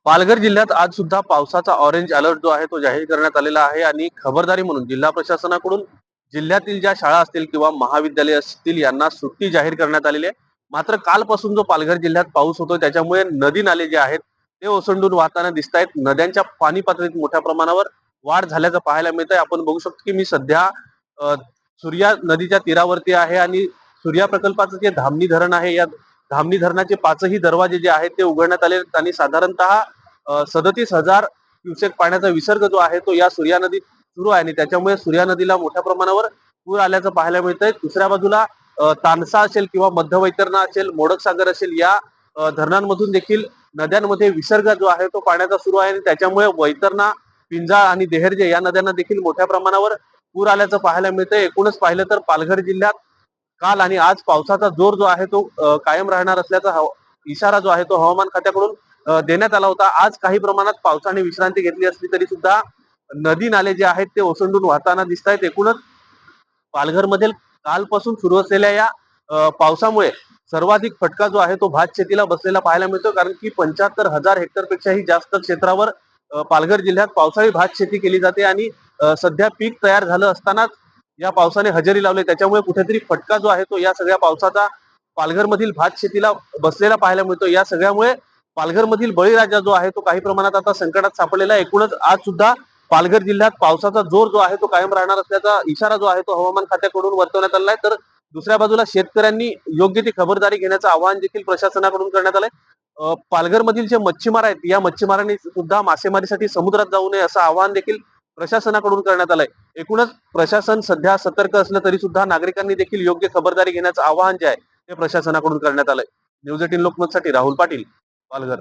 पालघर जिल्ह्यात आज सुद्धा पावसाचा ऑरेंज अलर्ट जो आहे तो जाहीर करण्यात आलेला आहे आणि खबरदारी म्हणून जिल्हा प्रशासनाकडून जिल्ह्यातील ज्या शाळा असतील किंवा महाविद्यालय असतील यांना सुट्टी जाहीर करण्यात आलेली आहे. मात्र कालपासून जो पालघर जिल्ह्यात पाऊस होतोय त्याच्यामुळे नदी नाले जे आहेत ते ओसंडून वाहताना दिसत आहेत. नद्यांच्या पाणी पातळीत मोठ्या प्रमाणावर वाढ झाल्याचं पाहायला मिळतंय. आपण बघू शकतो की मी सध्या अ, सूर्या नदीच्या तीरावरती आहे आणि सूर्या प्रकल्पाचं जे धामणी धरण आहे या धामणी धरणाचे पाचही दरवाजे जे आहेत ते उघडण्यात आले आणि साधारणतः 37,000 क्युसेक पाण्याचा विसर्ग जो आहे तो या सूर्या नदीत सुरू आहे आणि त्याच्यामुळे सूर्या नदीला मोठ्या प्रमाणावर पूर आल्याचं पाहायला मिळतंय. दुसऱ्या बाजूला तानसा असेल किंवा मध्य वैतरणा असेल, मोडक सागर असेल या धरणांमधून देखील नद्यांमध्ये विसर्ग जो आहे तो पाण्याचा सुरू आहे आणि त्याच्यामुळे वैतरणा, पिंजाळ आणि देहरजे या नद्यांना देखील मोठ्या प्रमाणावर पूर आल्याचं पाहायला मिळतंय. एकूणच पाहिलं तर पालघर जिल्ह्यात काल आणि आज पावसाचा जोर जो आहे तो कायम राहणार असल्याचा इशारा जो आहे तो हवामान खात्याकडून देण्यात आला होता. आज काही प्रमाणात पावसाने विश्रांती घेतली असली तरी सुद्धा नदी नाले जे आहेत ते ओसंडून वाहताना दिसत आहेत. एकूणच पालघर मधील कालपासून सुरू असलेल्या या पावसामुळे सर्वाधिक फटका जो आहे तो भात शेतीला बसलेला पाहायला मिळतो. कारण की 75,000 हेक्टर पेक्षाही जास्त क्षेत्रावर पालघर जिल्ह्यात पावसाळी भात शेती केली जाते आणि सध्या पीक तयार झालं असतानाच या पावसाने हजेरी लावली. त्याच्यामुळे कुठेतरी फटका जो आहे तो या सगळ्या पावसाचा पालघर मधील भात शेतीला बसलेला पाहायला मिळतो. या सगळ्यामुळे पालघर मधील बळीराजा जो आहे तो काही प्रमाणात आता संकटात सापडलेला आहे. एकूणच आज सुद्धा पालघर जिल्ह्यात पावसाचा जोर जो आहे तो कायम राहणार असल्याचा इशारा जो आहे तो हवामान खात्याकडून वर्तवण्यात आला आहे. तर दुसऱ्या बाजूला शेतकऱ्यांनी योग्य ती खबरदारी घेण्याचं आवाहन देखील प्रशासनाकडून करण्यात आलंय. पालघर मधील जे मच्छीमार आहेत या मच्छीमारांनी सुद्धा मासेमारीसाठी समुद्रात जाऊ नये असं आवाहन देखील प्रशासनाकडून करण्यात आलंय. एकूणच प्रशासन सध्या सतर्क असलं तरी सुद्धा नागरिकांनी देखील योग्य खबरदारी घेण्याचं आवाहन जे आहे ते प्रशासनाकडून करण्यात आलंय. न्यूज 18 लोकमतसाठी राहुल पाटील, पालघर.